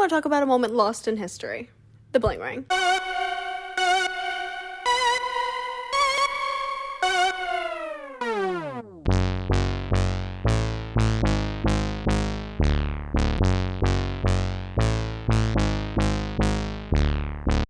want to talk about a moment lost in history. The bling ring.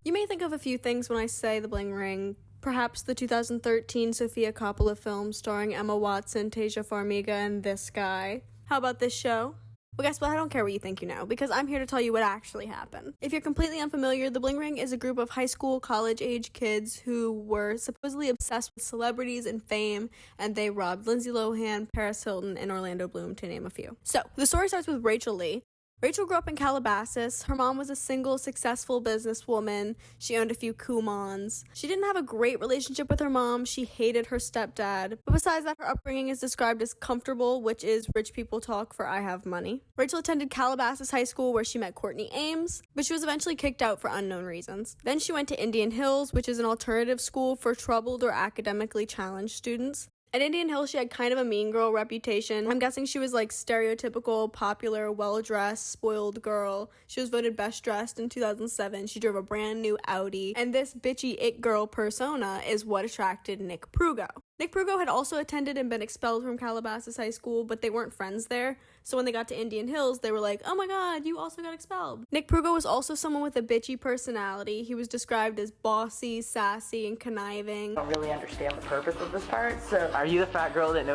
You may think of a few things when I say the bling ring. Perhaps the 2013 Sofia Coppola film starring Emma Watson, Tasia Farmiga, and this guy. How about this show? Well, guess what? I don't care what you think you know, because I'm here to tell you what actually happened. If you're completely unfamiliar, the Bling Ring is a group of high school, college-age kids who were supposedly obsessed with celebrities and fame, and they robbed Lindsay Lohan, Paris Hilton, and Orlando Bloom, to name a few. So, the story starts with Rachel Lee. Rachel grew up in Calabasas. Her mom was a single, successful businesswoman. She owned a few Kumons. She didn't have a great relationship with her mom. She hated her stepdad. But besides that, her upbringing is described as comfortable, which is rich people talk for I have money. Rachel attended Calabasas High School, where she met Courtney Ames, but she was eventually kicked out for unknown reasons. Then she went to Indian Hills, which is an alternative school for troubled or academically challenged students. At Indian Hills, she had kind of a mean girl reputation. I'm guessing she was like stereotypical, popular, well-dressed, spoiled girl. She was voted best dressed in 2007. She drove a brand new Audi. And this bitchy it girl persona is what attracted Nick Prugo. Nick Prugo had also attended and been expelled from Calabasas High School, but they weren't friends there. So when they got to Indian Hills, they were like, oh my god, you also got expelled. Nick Prugo was also someone with a bitchy personality. He was described as bossy, sassy, and conniving. I don't really understand the purpose of this part, so... Are you the fat girl that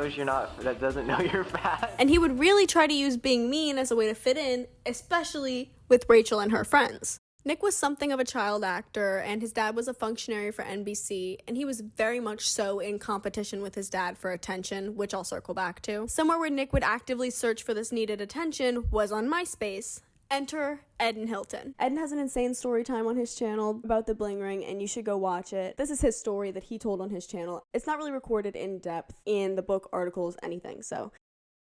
doesn't know you're fat? And he would really try to use being mean as a way to fit in, especially with Rachel and her friends. Nick was something of a child actor, and his dad was a functionary for NBC, and he was very much so in competition with his dad for attention, which I'll circle back to. Somewhere where Nick would actively search for this needed attention was on MySpace. Enter Eden Hilton. Eden has an insane story time on his channel about the bling ring, and you should go watch it. This is his story that he told on his channel. It's not really recorded in depth in the book, articles, anything, so...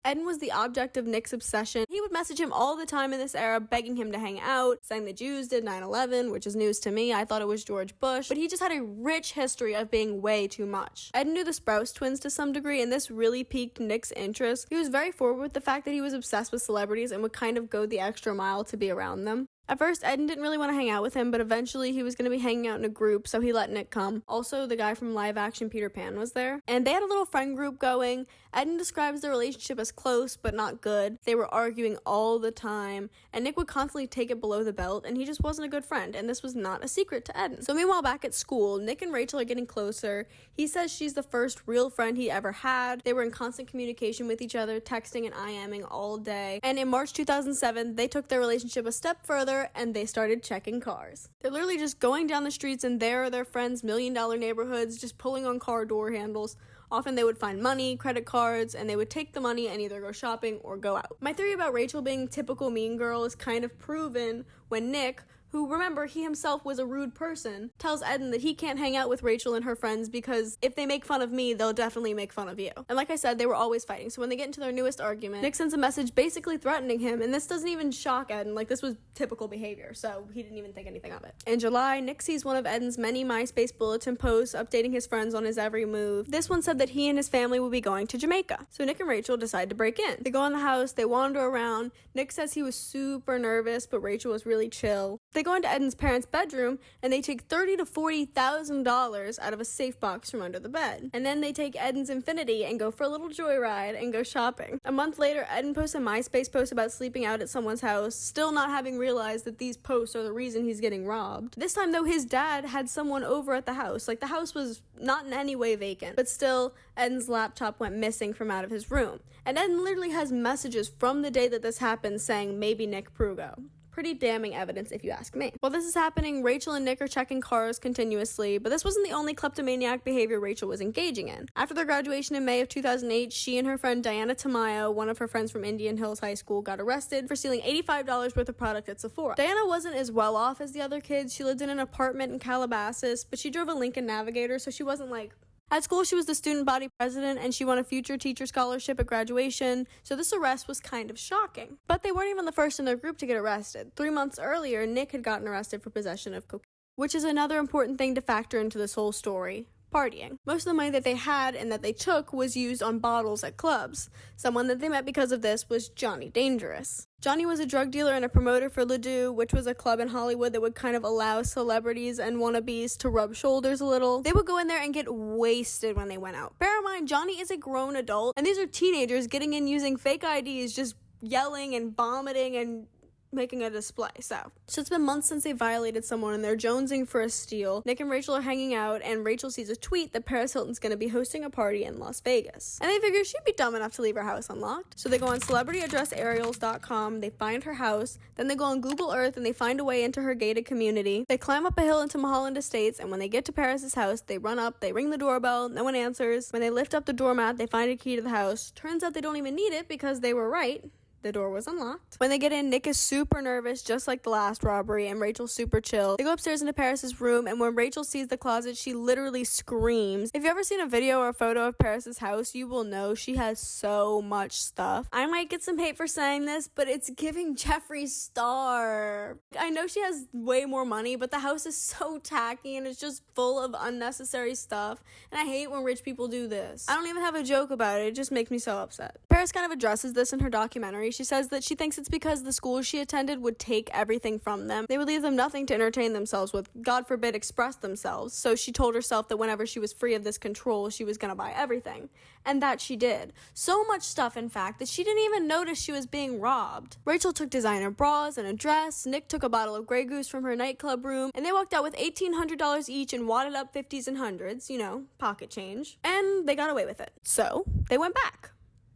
Eden was the object of Nick's obsession. He would message him all the time in this era, begging him to hang out, saying the Jews did 9/11, which is news to me. I thought it was George Bush, but he just had a rich history of being way too much. Eden knew the Sprouse twins to some degree, and this really piqued Nick's interest. He was very forward with the fact that he was obsessed with celebrities and would kind of go the extra mile to be around them. At first, Eden didn't really want to hang out with him, but eventually he was going to be hanging out in a group, so he let Nick come. Also, the guy from live action Peter Pan was there. And they had a little friend group going. Eden describes their relationship as close, but not good. They were arguing all the time, and Nick would constantly take it below the belt, and he just wasn't a good friend, and this was not a secret to Eden. So meanwhile, back at school, Nick and Rachel are getting closer. He says she's the first real friend he ever had. They were in constant communication with each other, texting and IMing all day. And in March 2007, they took their relationship a step further, and they started checking cars. They're literally just going down the streets, and there are their friends' million-dollar neighborhoods, just pulling on car door handles. Often they would find money, credit cards, and they would take the money and either go shopping or go out. My theory about Rachel being typical mean girl is kind of proven when Nick, who, remember, he himself was a rude person, tells Eden that he can't hang out with Rachel and her friends because if they make fun of me, they'll definitely make fun of you. And like I said, they were always fighting, so when they get into their newest argument, Nick sends a message basically threatening him, and this doesn't even shock Eden, like this was typical behavior, so he didn't even think anything of it. In July, Nick sees one of Eden's many MySpace bulletin posts updating his friends on his every move. This one said that he and his family would be going to Jamaica, so Nick and Rachel decide to break in. They go in the house, they wander around. Nick says he was super nervous, but Rachel was really chill. They go into Eden's parents' bedroom, and they take $30,000 to $40,000 out of a safe box from under the bed. And then they take Eden's Infiniti and go for a little joyride and go shopping. A month later, Eden posts a MySpace post about sleeping out at someone's house, still not having realized that these posts are the reason he's getting robbed. This time, though, his dad had someone over at the house. Like, the house was not in any way vacant, but still, Eden's laptop went missing from out of his room. And Eden literally has messages from the day that this happened saying, maybe Nick Prugo. Pretty damning evidence if you ask me. While this is happening, Rachel and Nick are checking cars continuously, but this wasn't the only kleptomaniac behavior Rachel was engaging in. After their graduation in May of 2008, she and her friend Diana Tamayo, one of her friends from Indian Hills High School, got arrested for stealing $85 worth of product at Sephora. Diana wasn't as well off as the other kids. She lived in an apartment in Calabasas, but she drove a Lincoln Navigator, so she wasn't like... At school, she was the student body president, and she won a future teacher scholarship at graduation, so this arrest was kind of shocking. But they weren't even the first in their group to get arrested. 3 months earlier, Nick had gotten arrested for possession of cocaine, which is another important thing to factor into this whole story. partying. Most of the money that they had and that they took was used on bottles at clubs. Someone that they met because of this was Johnny Dangerous. Johnny was a drug dealer and a promoter for Ledoux, which was a club in Hollywood that would kind of allow celebrities and wannabes to rub shoulders a little. They would go in there and get wasted when they went out. Bear in mind, Johnny is a grown adult, and these are teenagers getting in using fake IDs, just yelling and vomiting and making a display. So it's been months since they violated someone and they're jonesing for a steal. Nick and Rachel are hanging out, and Rachel sees a tweet that Paris Hilton's going to be hosting a party in Las Vegas. And they figure she'd be dumb enough to leave her house unlocked. So they go on celebrityaddressaerials.com, they find her house, then they go on Google Earth and they find a way into her gated community. They climb up a hill into Mulholland Estates, and when they get to Paris's house, they run up, they ring the doorbell, no one answers. When they lift up the doormat, they find a key to the house. Turns out they don't even need it because they were right. The door was unlocked. When they get in, Nick is super nervous, just like the last robbery, and Rachel's super chill. They go upstairs into Paris's room, and when Rachel sees the closet, she literally screams. If you've ever seen a video or a photo of Paris's house, you will know she has so much stuff. I might get some hate for saying this, but it's giving Jeffree Star. I know she has way more money, but the house is so tacky, and it's just full of unnecessary stuff, and I hate when rich people do this. I don't even have a joke about it. It just makes me so upset. Paris kind of addresses this in her documentary. She says that she thinks it's because the school she attended would take everything from them. They would leave them nothing to entertain themselves with, God forbid, express themselves. So she told herself that whenever she was free of this control, she was going to buy everything. And that she did. So much stuff, in fact, that she didn't even notice she was being robbed. Rachel took designer bras and a dress. Nick took a bottle of Grey Goose from her nightclub room. And they walked out with $1,800 each and wadded up 50s and 100s, you know, pocket change. And they got away with it. So they went back.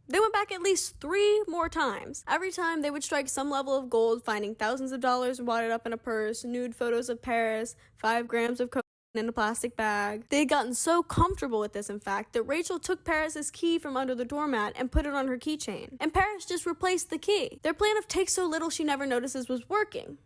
They went back at least 3 more times. Every time they would strike some level of gold, finding thousands of dollars wadded up in a purse, nude photos of Paris, 5 grams of cocaine in a plastic bag. They had gotten so comfortable with this, in fact, that Rachel took Paris's key from under the doormat and put it on her keychain. And Paris just replaced the key. Their plan of take so little she never notices was working.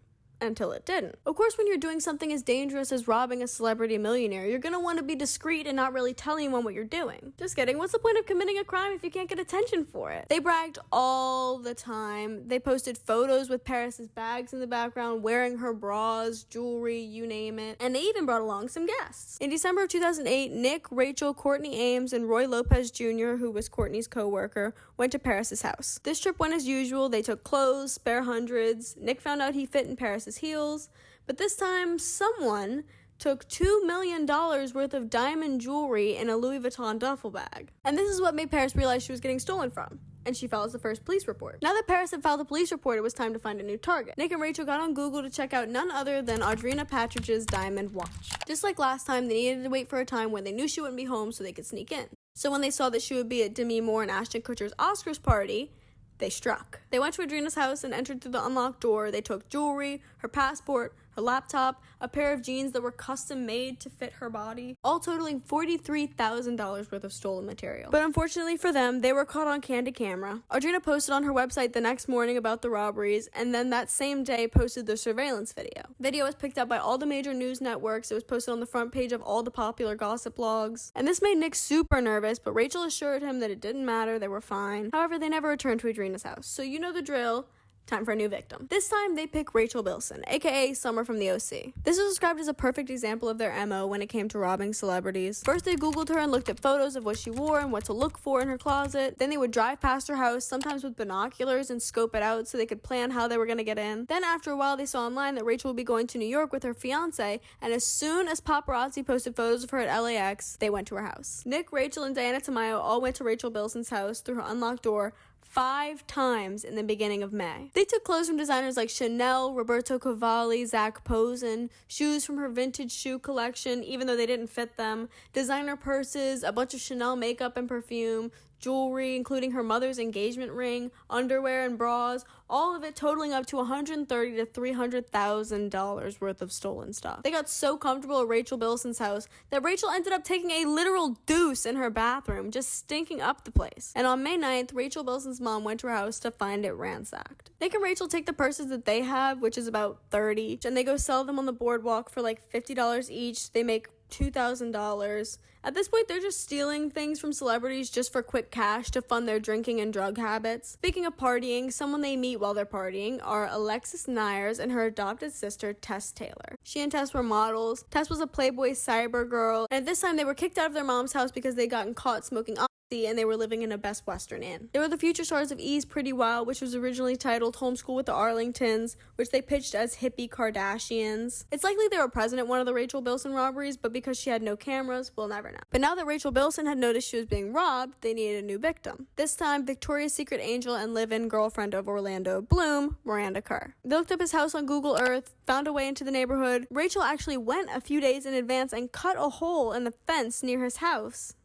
Until it didn't. Of course, when you're doing something as dangerous as robbing a celebrity millionaire, you're gonna want to be discreet and not really tell anyone what you're doing. Just kidding. What's the point of committing a crime if you can't get attention for it? They bragged all the time. They posted photos with Paris's bags in the background, wearing her bras, jewelry, you name it. And they even brought along some guests. In December of 2008, Nick, Rachel, Courtney Ames, and Roy Lopez Jr., who was Courtney's co-worker, went to Paris's house. This trip went as usual. They took clothes, spare hundreds. Nick found out he fit in Paris's heels, but this time someone took $2 million worth of diamond jewelry in a Louis Vuitton duffel bag. And this is what made Paris realize she was getting stolen from. And she files the first police report. Now that Paris had filed the police report, it was time to find a new target. Nick and Rachel got on Google to check out none other than Audrina Patridge's diamond watch. Just like last time, they needed to wait for a time when they knew she wouldn't be home so they could sneak in. So when they saw that she would be at Demi Moore and Ashton Kutcher's Oscars party, they struck. They went to Audrina's house and entered through the unlocked door. They took jewelry, her passport, her laptop, a pair of jeans that were custom made to fit her body, all totaling $43,000 worth of stolen material. But unfortunately for them, they were caught on candid camera. Audrina posted on her website the next morning about the robberies, and then that same day posted the surveillance video. Video was picked up by all the major news networks. It was posted on the front page of all the popular gossip blogs. And this made Nick super nervous, but Rachel assured him that it didn't matter, they were fine. However, they never returned to Audrina's house. So you know the drill. Time for a new victim. This time, they pick Rachel Bilson, aka Summer from the OC. This is described as a perfect example of their MO when it came to robbing celebrities. First, they Googled her and looked at photos of what she wore and what to look for in her closet. Then they would drive past her house, sometimes with binoculars, and scope it out so they could plan how they were going to get in. Then after a while, they saw online that Rachel would be going to New York with her fiance, and as soon as paparazzi posted photos of her at LAX, they went to her house. Nick, Rachel, and Diana Tamayo all went to Rachel Bilson's house through her unlocked door 5 times in the beginning of May. They took clothes from designers like Chanel, Roberto Cavalli, Zac Posen, shoes from her vintage shoe collection, even though they didn't fit them, designer purses, a bunch of Chanel makeup and perfume, jewelry, including her mother's engagement ring, underwear and bras, all of it totaling up to $130,000 to $300,000 worth of stolen stuff. They got so comfortable at Rachel Bilson's house that Rachel ended up taking a literal deuce in her bathroom, just stinking up the place. And on May 9th, Rachel Bilson's mom went to her house to find it ransacked. Nick and Rachel take the purses that they have, which is about $30, and they go sell them on the boardwalk for like $50 each. They make $2,000. At this point, they're just stealing things from celebrities just for quick cash to fund their drinking and drug habits. Speaking of partying, someone they meet while they're partying are Alexis Nyers and her adopted sister, Tess Taylor. She and Tess were models. Tess was a Playboy cyber girl, and at this time they were kicked out of their mom's house because they'd gotten caught smoking and they were living in a Best Western inn. They were the future stars of E's Pretty Wild, which was originally titled Homeschool with the Arlingtons, which they pitched as hippie Kardashians. It's likely they were present at one of the Rachel Bilson robberies, but because she had no cameras, we'll never know. But now that Rachel Bilson had noticed she was being robbed, they needed a new victim. This time, Victoria's Secret angel and live-in girlfriend of Orlando Bloom, Miranda Kerr. They looked up his house on Google Earth, found a way into the neighborhood. Rachel actually went a few days in advance and cut a hole in the fence near his house.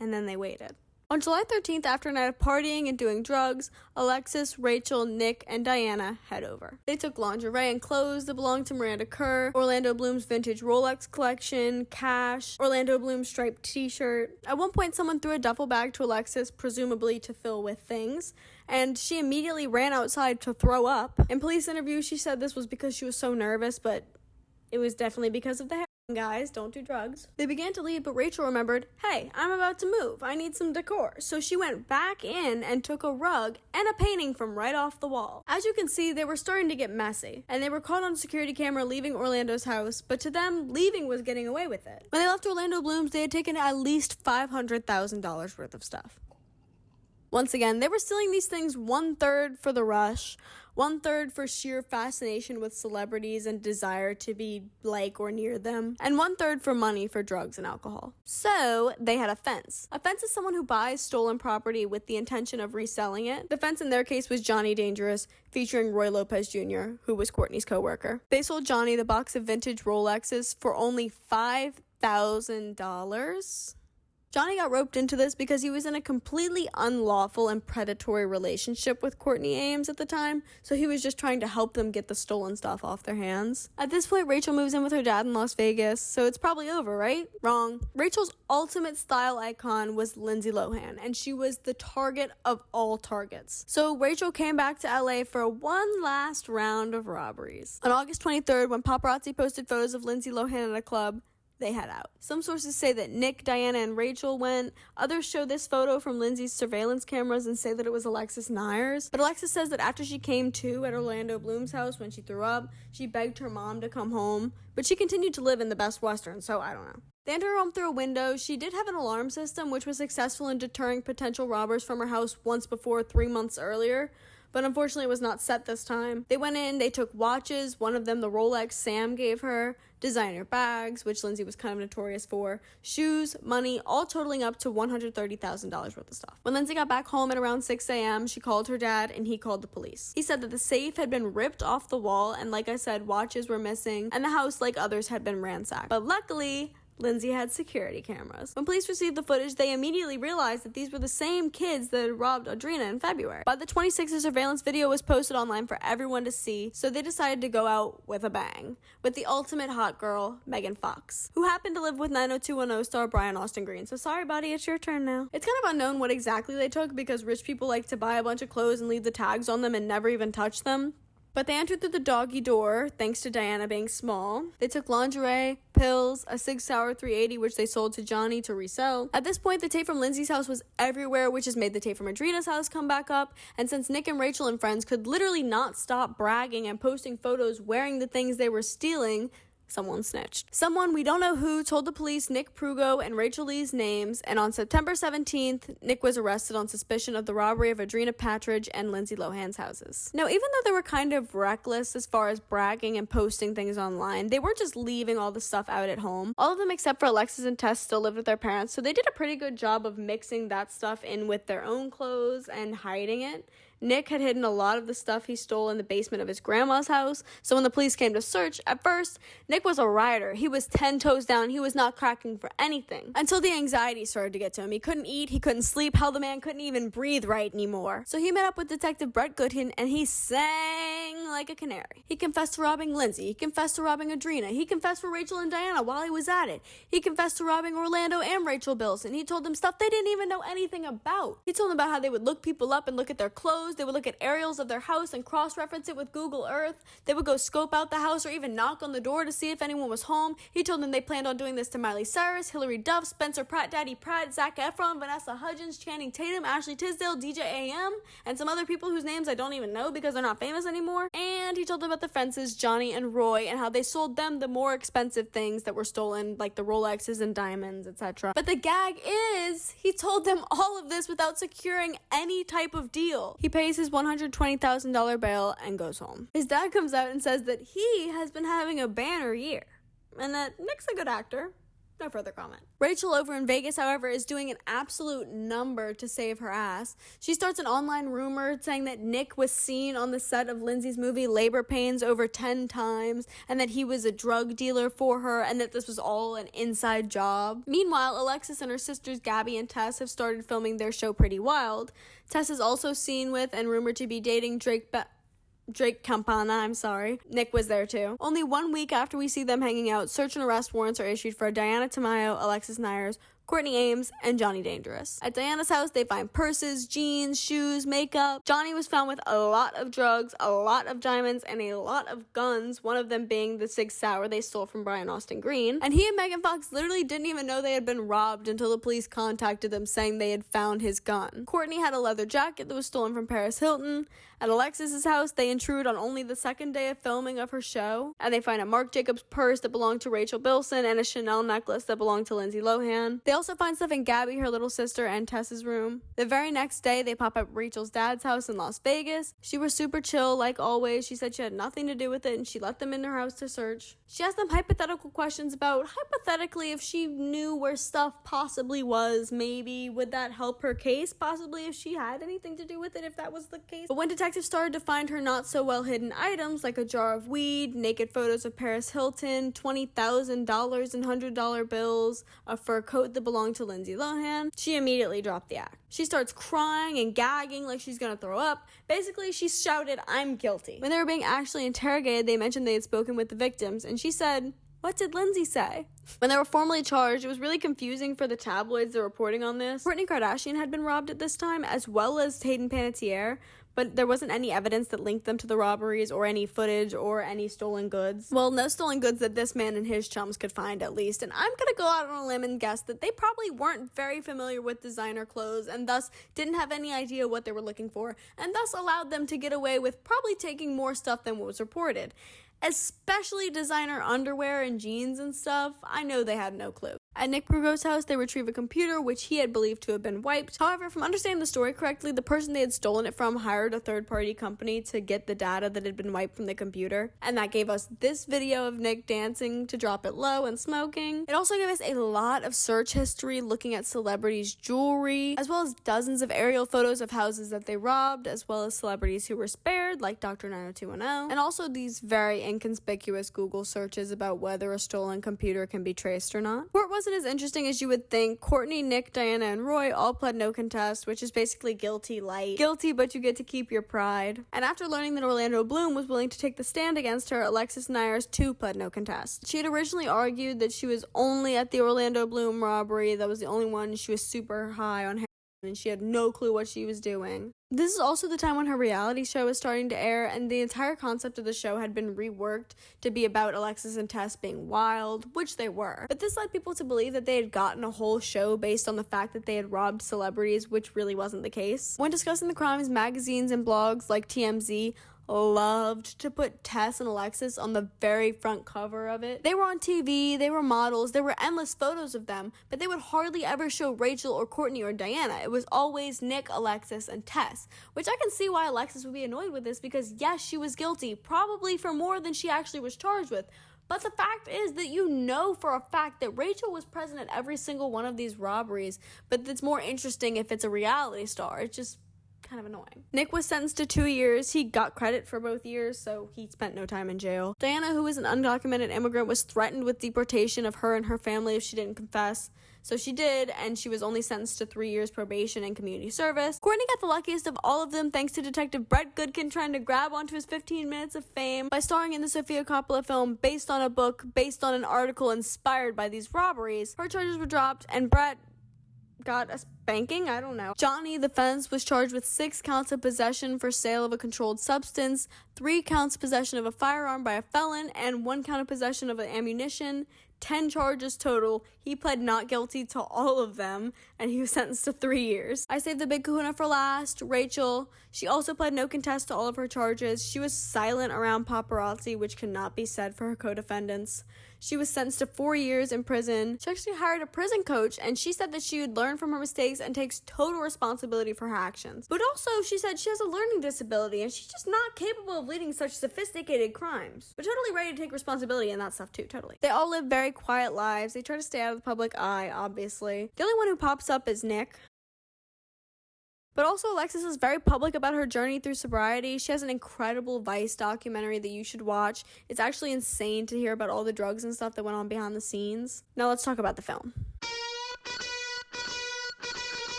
And then they waited. On July 13th, after a night of partying and doing drugs, Alexis, Rachel, Nick, and Diana head over. They took lingerie and clothes that belonged to Miranda Kerr, Orlando Bloom's vintage Rolex collection, cash, Orlando Bloom's striped t-shirt. At one point, someone threw a duffel bag to Alexis, presumably to fill with things, and she immediately ran outside to throw up. In police interviews, she said this was because she was so nervous, but it was definitely because of the hair. Guys, don't do drugs. They began to leave, but Rachel remembered, hey, I'm about to move. I need some decor. So she went back in and took a rug and a painting from right off the wall. As you can see, they were starting to get messy, and they were caught on security camera leaving Orlando's house, but to them, leaving was getting away with it. When they left Orlando Bloom's, they had taken at least $500,000 worth of stuff. Once again, they were stealing these things 1/3 for the rush, 1/3 for sheer fascination with celebrities and desire to be like or near them, and 1/3 for money for drugs and alcohol. So they had a fence. A fence is someone who buys stolen property with the intention of reselling it. The fence in their case was Johnny Dangerous, featuring Roy Lopez Jr., who was Courtney's co-worker. They sold Johnny the box of vintage Rolexes for only $5,000. Johnny got roped into this because he was in a completely unlawful and predatory relationship with Courtney Ames at the time, so he was just trying to help them get the stolen stuff off their hands. At this point, Rachel moves in with her dad in Las Vegas, so it's probably over, right? Wrong. Rachel's ultimate style icon was Lindsay Lohan, and she was the target of all targets. So Rachel came back to LA for one last round of robberies. On August 23rd, when paparazzi posted photos of Lindsay Lohan at a club, they head out. Some sources say that Nick, Diana, and Rachel went. Others show this photo from Lindsay's surveillance cameras and say that it was Alexis Nyers. But Alexis says that after she came to at Orlando Bloom's house when she threw up, she begged her mom to come home. But she continued to live in the Best Western, so I don't know. They entered her home through a window. She did have an alarm system, which was successful in deterring potential robbers from her house once before 3 months earlier. But unfortunately it was not set this time. They went in, they took watches, one of them the Rolex Sam gave her, designer bags, which Lindsay was kind of notorious for, shoes, money, all totaling up to $130,000 worth of stuff. When Lindsay got back home at around 6 a.m., she called her dad and he called the police. He said that the safe had been ripped off the wall and, like I said, watches were missing and the house, like others, had been ransacked. But luckily, Lindsay had security cameras. When police received the footage, they immediately realized that these were the same kids that had robbed Audrina in February. By the 26th, the surveillance video was posted online for everyone to see, so they decided to go out with a bang, with the ultimate hot girl, Megan Fox, who happened to live with 90210 star Brian Austin Green. So sorry, buddy, it's your turn now. It's kind of unknown what exactly they took because rich people like to buy a bunch of clothes and leave the tags on them and never even touch them. But they entered through the doggy door, thanks to Diana being small. They took lingerie, pills, a Sig Sauer 380, which they sold to Johnny to resell. At this point, the tape from Lindsay's house was everywhere, which has made the tape from Audrina's house come back up. And since Nick and Rachel and friends could literally not stop bragging and posting photos wearing the things they were stealing, someone snitched. Someone, we don't know who, told the police Nick Prugo and Rachel Lee's names, and on September 17th, Nick was arrested on suspicion of the robbery of Audrina Patridge and Lindsay Lohan's houses. Now, even though they were kind of reckless as far as bragging and posting things online, they weren't just leaving all the stuff out at home. All of them except for Alexis and Tess still lived with their parents, so they did a pretty good job of mixing that stuff in with their own clothes and hiding it. Nick had hidden a lot of the stuff he stole in the basement of his grandma's house, so when the police came to search, at first, Nick was a rioter. He was 10 toes down. He was not cracking for anything. Until the anxiety started to get to him. He couldn't eat, he couldn't sleep, hell, the man couldn't even breathe right anymore. So he met up with Detective Brett Goodham, and he sang like a canary. He confessed to robbing Lindsay. He confessed to robbing Audrina. He confessed for Rachel and Diana while he was at it. He confessed to robbing Orlando and Rachel Bilson. He told them stuff they didn't even know anything about. He told them about how they would look people up and look at their clothes, clothes. They would look at aerials of their house and cross-reference it with Google Earth. They would go scope out the house or even knock on the door to see if anyone was home. He told them they planned on doing this to Miley Cyrus, Hilary Duff, Spencer Pratt, Daddy Pratt, Zac Efron, Vanessa Hudgens, Channing Tatum, Ashley Tisdale, DJ AM, and some other people whose names I don't even know because they're not famous anymore. And he told them about the fences, Johnny and Roy, and how they sold them the more expensive things that were stolen, like the Rolexes and diamonds, etc. But the gag is, he told them all of this without securing any type of deal. He pays his $120,000 bail and goes home. His dad comes out and says that he has been having a banner year, and that Nick's a good actor. No further comment. Rachel over in Vegas, however, is doing an absolute number to save her ass. She starts an online rumor saying that Nick was seen on the set of Lindsay's movie Labor Pains over 10 times, and that he was a drug dealer for her, and that this was all an inside job. Meanwhile, Alexis and her sisters Gabby and Tess have started filming their show Pretty Wild. Tess is also seen with and rumored to be dating Drake Campana, Nick was there too. Only 1 week after we see them hanging out, search and arrest warrants are issued for Diana Tamayo, Alexis Nyers, Courtney Ames, and Johnny Dangerous. At Diana's house, they find purses, jeans, shoes, makeup. Johnny was found with a lot of drugs, a lot of diamonds, and a lot of guns, one of them being the Sig Sauer they stole from Brian Austin Green. And he and Megan Fox literally didn't even know they had been robbed until the police contacted them saying they had found his gun. Courtney had a leather jacket that was stolen from Paris Hilton. At Alexis's house, they intrude on only the second day of filming of her show, and they find a Marc Jacobs purse that belonged to Rachel Bilson and a Chanel necklace that belonged to Lindsay Lohan. They also find stuff in Gabby, her little sister, and Tess's room. The very next day, they pop up Rachel's dad's house in Las Vegas. She was super chill, like always. She said she had nothing to do with it, and she let them in her house to search. She asked them hypothetical questions about, hypothetically, if she knew where stuff possibly was, maybe would that help her case? Possibly if she had anything to do with it, if that was the case. But when detectives started to find her not so well hidden items, like a jar of weed, naked photos of Paris Hilton, $20,000 in $100 bills, a fur coat that belonged to Lindsay Lohan, she immediately dropped the act. She starts crying and gagging like she's gonna throw up. Basically, she shouted, "I'm guilty." When they were being actually interrogated, they mentioned they had spoken with the victims, and she said, "What did Lindsay say?" When they were formally charged, it was really confusing for the tabloids that were reporting on this. Kourtney Kardashian had been robbed at this time, as well as Hayden Panettiere, but there wasn't any evidence that linked them to the robberies or any footage or any stolen goods. Well, no stolen goods that this man and his chums could find, at least, and I'm gonna go out on a limb and guess that they probably weren't very familiar with designer clothes and thus didn't have any idea what they were looking for, and thus allowed them to get away with probably taking more stuff than what was reported. Especially designer underwear and jeans and stuff, I know they had no clue. At Nick Prugo's house, they retrieve a computer, which he had believed to have been wiped. However, from understanding the story correctly, the person they had stolen it from hired a third-party company to get the data that had been wiped from the computer, and that gave us this video of Nick dancing to Drop It Low and smoking. It also gave us a lot of search history looking at celebrities' jewelry, as well as dozens of aerial photos of houses that they robbed, as well as celebrities who were spared, like Dr. 90210, and also these very inconspicuous Google searches about whether a stolen computer can be traced or not. Court wasn't as interesting as you would think. Courtney, Nick, Diana, and Roy all pled no contest, which is basically guilty light. Guilty, but you get to keep your pride. And after learning that Orlando Bloom was willing to take the stand against her, Alexis Nyers too pled no contest. She had originally argued that she was only at the Orlando Bloom robbery. That was the only one. She was super high on heroin and she had no clue what she was doing. This is also the time when her reality show was starting to air, and the entire concept of the show had been reworked to be about Alexis and Tess being wild, which they were. But this led people to believe that they had gotten a whole show based on the fact that they had robbed celebrities, which really wasn't the case. When discussing the crimes, magazines and blogs like TMZ loved to put Tess and Alexis on the very front cover of it. They were on TV, they were models, there were endless photos of them, but they would hardly ever show Rachel or Courtney or Diana. It was always Nick, Alexis, and Tess, which I can see why Alexis would be annoyed with this, because yes, she was guilty, probably for more than she actually was charged with. But the fact is that you know for a fact that Rachel was present at every single one of these robberies, but it's more interesting if it's a reality star. It's just kind of annoying. Nick was sentenced to 2 years. He got credit for both years, so he spent no time in jail. Diana, who was an undocumented immigrant, was threatened with deportation of her and her family if she didn't confess. So she did, and she was only sentenced to 3 years probation and community service. Courtney got the luckiest of all of them thanks to Detective Brett Goodkin trying to grab onto his 15 minutes of fame by starring in the Sofia Coppola film based on a book, based on an article inspired by these robberies. Her charges were dropped, and Brett got a spanking? I don't know. Johnny, the fence, was charged with 6 counts of possession for sale of a controlled substance, 3 counts of possession of a firearm by a felon, and 1 count of possession of ammunition. 10 charges total. He pled not guilty to all of them, and he was sentenced to 3 years. I saved the big kahuna for last, Rachel. She also pled no contest to all of her charges. She was silent around paparazzi, which cannot be said for her co-defendants. She was sentenced to 4 years in prison. She actually hired a prison coach, and she said that she would learn from her mistakes and takes total responsibility for her actions. But also, she said she has a learning disability, and she's just not capable of leading such sophisticated crimes. But totally ready to take responsibility in that stuff too, totally. They all live very quiet lives. They try to stay out of the public eye, obviously. The only one who pops up is Nick. But also, Alexis is very public about her journey through sobriety. She has an incredible Vice documentary that you should watch. It's actually insane to hear about all the drugs and stuff that went on behind the scenes. Now let's talk about the film.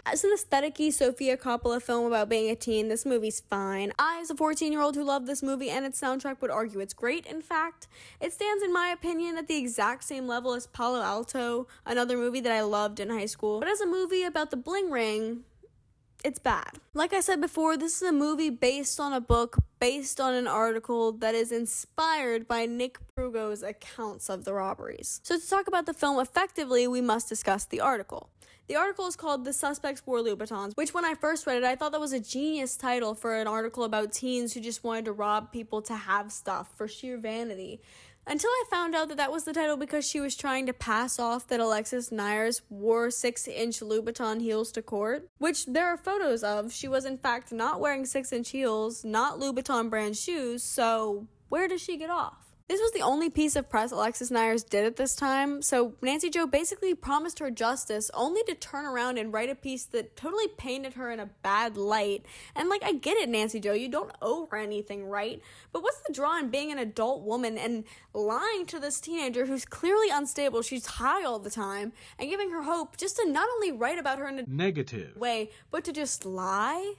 As an aesthetic-y Sofia Coppola film about being a teen, this movie's fine. I, as a 14-year-old who loved this movie and its soundtrack, would argue it's great. In fact, it stands, in my opinion, at the exact same level as Palo Alto, another movie that I loved in high school. But as a movie about the bling ring, it's bad. Like I said before, this is a movie based on a book, based on an article that is inspired by Nick Prugo's accounts of the robberies. So to talk about the film effectively, we must discuss the article. The article is called The Suspects Wore Louboutins, which when I first read it, I thought that was a genius title for an article about teens who just wanted to rob people to have stuff for sheer vanity. Until I found out that that was the title because she was trying to pass off that Alexis Nyers wore 6-inch Louboutin heels to court, which there are photos of. She was in fact not wearing 6-inch heels, not Louboutin brand shoes, so where does she get off? This was the only piece of press Alexis Nyers did at this time, so Nancy Jo basically promised her justice only to turn around and write a piece that totally painted her in a bad light. And I get it, Nancy Jo, you don't owe her anything, right? But what's the draw in being an adult woman and lying to this teenager who's clearly unstable, she's high all the time, and giving her hope just to not only write about her in a negative way, but to just lie?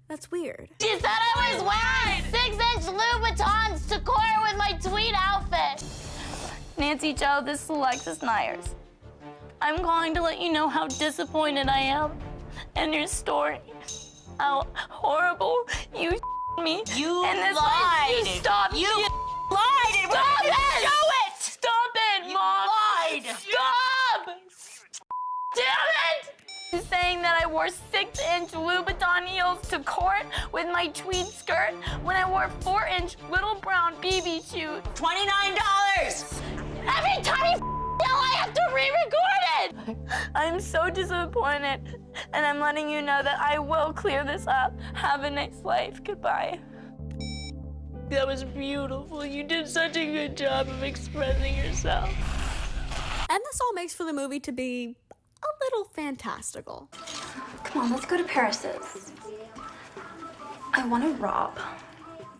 That's weird. She said I was wearing 6-inch Louboutins to court with my tweed outfit. Nancy Jo, this is Alexis Nyers. I'm calling to let you know how disappointed I am in your story. How horrible you me. You and this lied. You stop. You lied. Stop it. Show it. Stop it, You Mom. lied. Stop. Damn it. Saying that I wore 6-inch Louboutin heels to court with my tweed skirt when I wore 4-inch little brown BB shoes. $29. Every time you yell, I have to re-record it. I'm so disappointed, and I'm letting you know that I will clear this up. Have a nice life. Goodbye. That was beautiful. You did such a good job of expressing yourself. And this all makes for the movie to be a little fantastical. Come on, let's go to Paris's. I want to rob.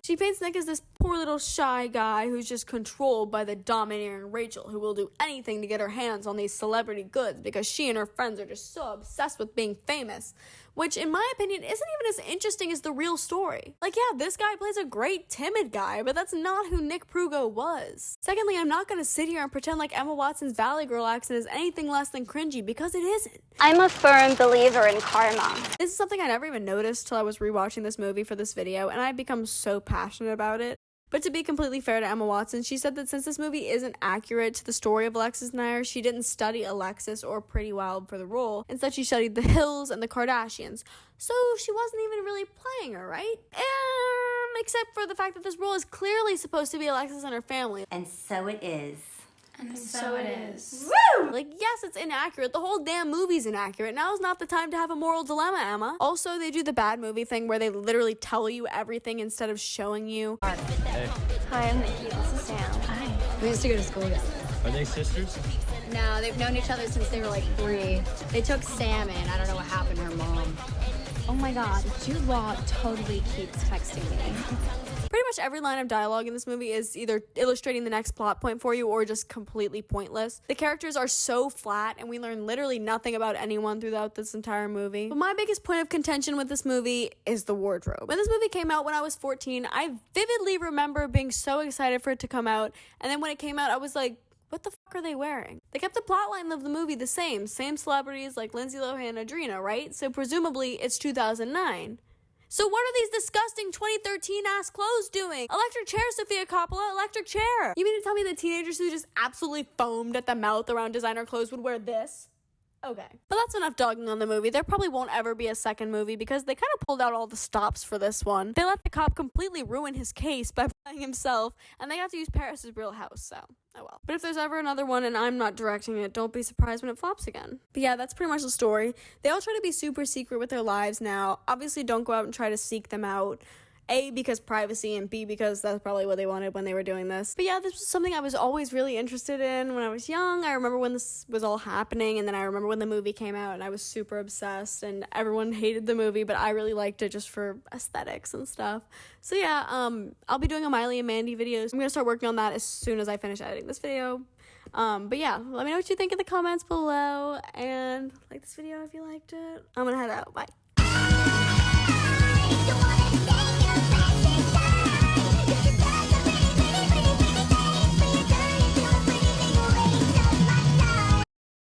She paints Nick as this poor little shy guy who's just controlled by the domineering Rachel, who will do anything to get her hands on these celebrity goods because she and her friends are just so obsessed with being famous, which in my opinion isn't even as interesting as the real story. Yeah, this guy plays a great timid guy, but that's not who Nick Prugo was. Secondly, I'm not gonna sit here and pretend like Emma Watson's Valley Girl accent is anything less than cringy, because it isn't. I'm a firm believer in karma. This is something I never even noticed till I was rewatching this movie for this video, and I've become so passionate about it. But to be completely fair to Emma Watson, she said that since this movie isn't accurate to the story of Alexis Nyers, she didn't study Alexis or Pretty Wild for the role. Instead, she studied the Hills and the Kardashians. So she wasn't even really playing her, right? Except for the fact that this role is clearly supposed to be Alexis and her family. And so it is. And so it is. Woo! Yes, it's inaccurate. The whole damn movie's inaccurate. Now's not the time to have a moral dilemma, Emma. Also, they do the bad movie thing where they literally tell you everything instead of showing you. Hey. Hi, I'm Nikki. This is Sam. Hi. We used to go to school together. Are they sisters? No, they've known each other since they were 3. They took Sam in. I don't know what happened to her mom. Oh my god, Jude Law totally keeps texting me. Pretty much every line of dialogue in this movie is either illustrating the next plot point for you or just completely pointless. The characters are so flat and we learn literally nothing about anyone throughout this entire movie. But my biggest point of contention with this movie is the wardrobe. When this movie came out when I was 14, I vividly remember being so excited for it to come out, and then when it came out I was like, What the fuck are they wearing? They kept the plotline of the movie the same celebrities like Lindsay, Lohan, and Audrina, right? So presumably it's 2009. So what are these disgusting 2013 ass clothes doing? Electric chair, Sofia Coppola, electric chair. You mean to tell me the teenagers who just absolutely foamed at the mouth around designer clothes would wear this? Okay. But that's enough dogging on the movie. There probably won't ever be a second movie because they kind of pulled out all the stops for this one. They let the cop completely ruin his case by playing himself, and they got to use Paris's real house, so oh well. But if there's ever another one and I'm not directing it, don't be surprised when it flops again. But yeah, that's pretty much the story. They all try to be super secret with their lives now. Obviously, don't go out and try to seek them out. A, because privacy, and B, because that's probably what they wanted when they were doing this. But yeah, this was something I was always really interested in when I was young. I remember when this was all happening, and then I remember when the movie came out, and I was super obsessed, and everyone hated the movie, but I really liked it just for aesthetics and stuff. So yeah, I'll be doing a Miley and Mandy video. I'm gonna start working on that as soon as I finish editing this video. But yeah, let me know what you think in the comments below, and like this video if you liked it. I'm gonna head out. Bye.